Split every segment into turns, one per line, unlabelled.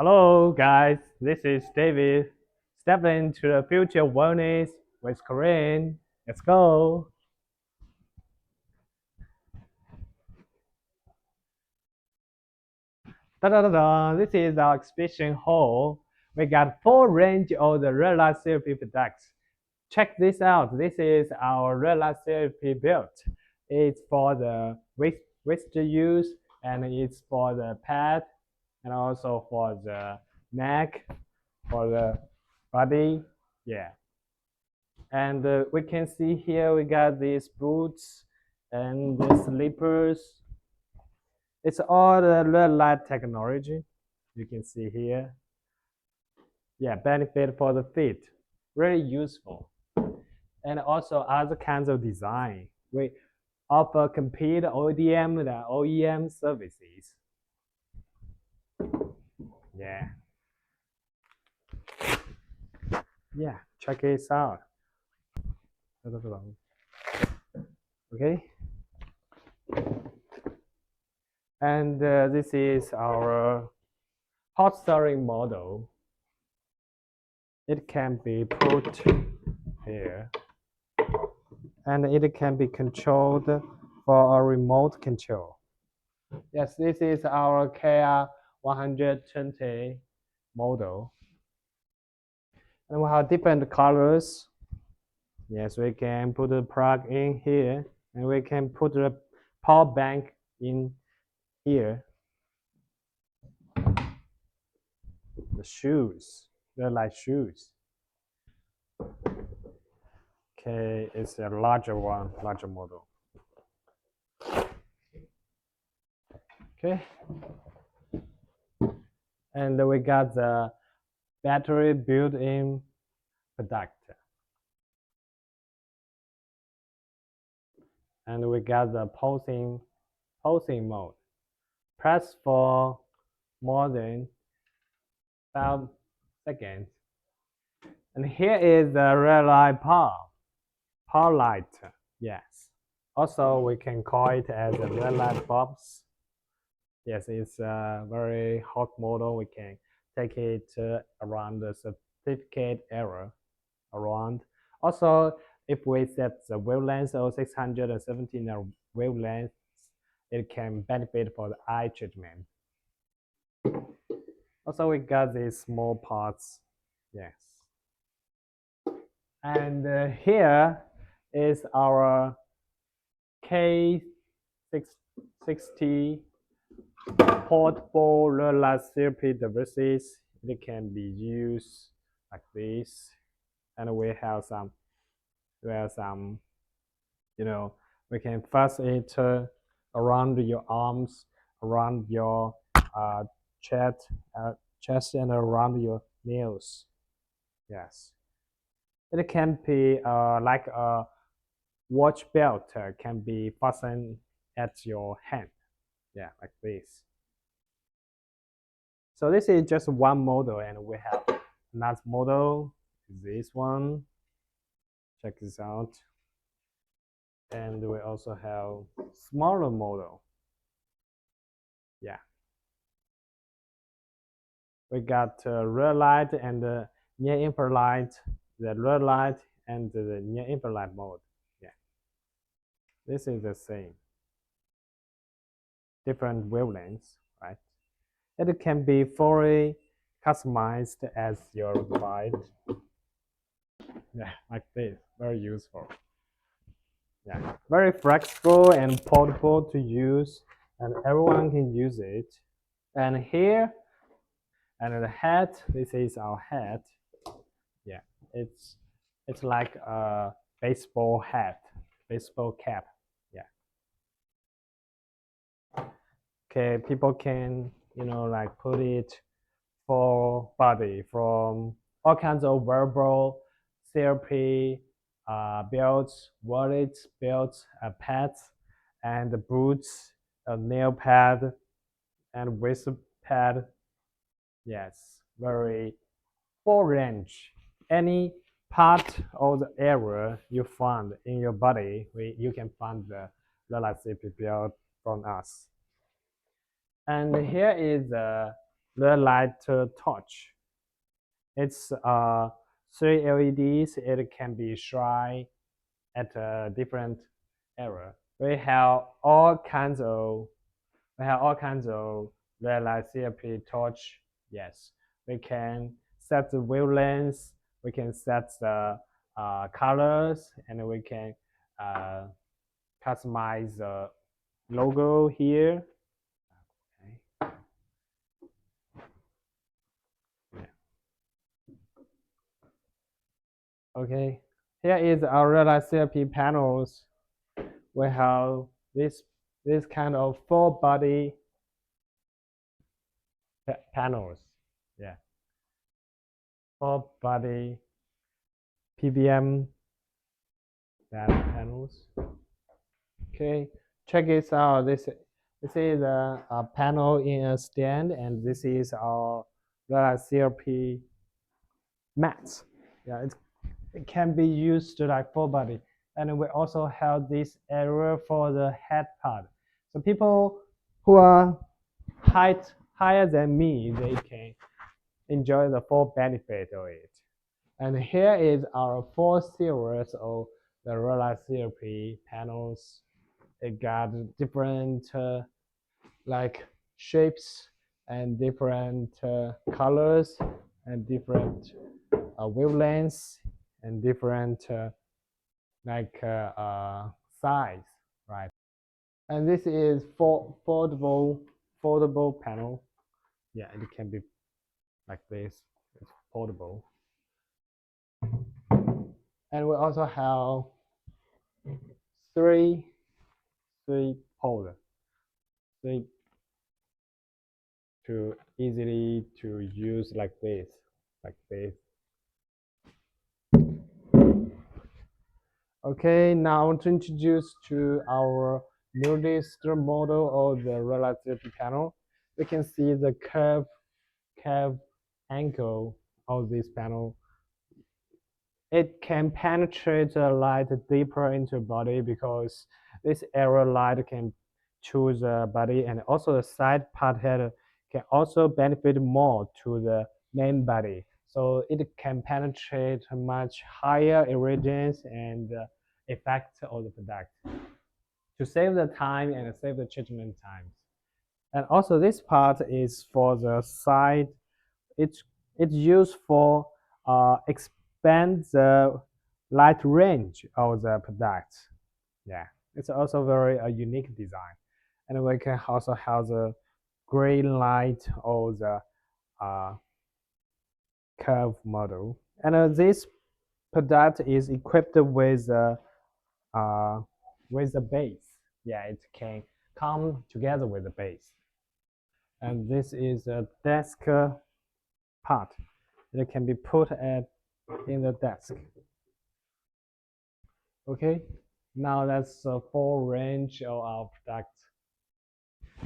Hello, guys. This is David. Step into the future of wellness with Korean. Let's go. Da da da da. This is our exhibition hall. We got full range of the real life therapy products. Check this out. This is our real life therapy belt. It's for the wrist use, and it's for the pad, and also for the neck, for the body. Yeah. And we can see here we got these boots and the slippers. It's all the red light technology. You can see here. Yeah, benefit for the feet. Really useful. And also other kinds of design. We offer complete ODM and OEM services. Yeah. Yeah, check this out. Okay. And this is our hot stirring model. It can be put here, and it can be controlled for a remote control. Yes, this is our KR 120 model. And we have different colors. Yes, we can put the plug in here, and we can put the power bank in here. The shoes, they're like shoes. Okay, it's a larger one, larger model. Okay. And we got the battery built-in product. And we got the pulsing mode. Press for more than 5 seconds. And here is the red light power light. Yes. Also, we can call it as a red light bulbs. Yes, it's a very hot model. We can take it around the certificate area around. Also, if we set the wavelength of 617 wavelengths, it can benefit for the eye treatment. Also, we got these small parts. Yes. And here is our K660 portable real light therapy devices. It can be used like this, and we have some, we can fast it around your arms, around your chest, and around your nails. Yes, it can be like a watch belt can be fastened at your hand. Yeah, like this. So this is just one model, and we have another model. This one. Check this out. And we also have smaller model. Yeah. We got red light and near infrared light, the red light and the near infrared mode. Yeah. This is the same. Different wavelengths, right? It can be fully customized as your required. Yeah, like this. Very useful. Yeah, very flexible and portable to use, and everyone can use it. And here, and the hat. This is our hat. Yeah, it's like a baseball hat, baseball cap. Yeah. Okay, people can like put it for body from all kinds of wearable therapy belts, wallets, belts, pads, and boots, a nail pad, and wrist pad. Yes, very full range. Any part of the area you find in your body, you can find the relaxation belt from us. And here is the red light torch. It's 3 LEDs. It can be shined at a different area. We have all kinds of red light therapy torch. Yes, we can set the wavelengths. We can set the colors, and we can uh, customize the logo here. Okay. Yeah. Okay. Here is our red light therapy panels. We have this kind of full body panels. Yeah, full body PBM panels. Okay, check this out. This is a panel in a stand, and this is our CRP mats. Yeah, it can be used like full body, and we also have this area for the head part. So people who are higher than me, they can enjoy the full benefit of it. And here is our 4 series of the roller therapy panels. It got different like shapes and different colors and different wavelengths and different like size, right? And this is foldable panel. Yeah, it can be like this. It's foldable. And we also have three pole, three to easily to use like this, like this. Okay, now to introduce to our newest model of the relative panel. We can see the curve angle of this panel. It can penetrate the light deeper into the body because this area light can choose the body, and also the side part head can also benefit more to the main body. So it can penetrate much higher irradiance and effect of the product to save the time and save the treatment times. And also this part is for the side. It's it's used for expand the light range of the product. Yeah, it's also very a unique design, and we can also have the green light of the uh, curve model. And this product is equipped with a base. Yeah, it can come together with the base. And this is a desk part. It can be put in the desk. Okay, now that's a full range of our products.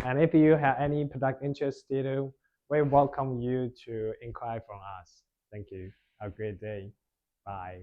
And if you have any product interested, we welcome you to inquire from us. Thank you. Have a great day. Bye.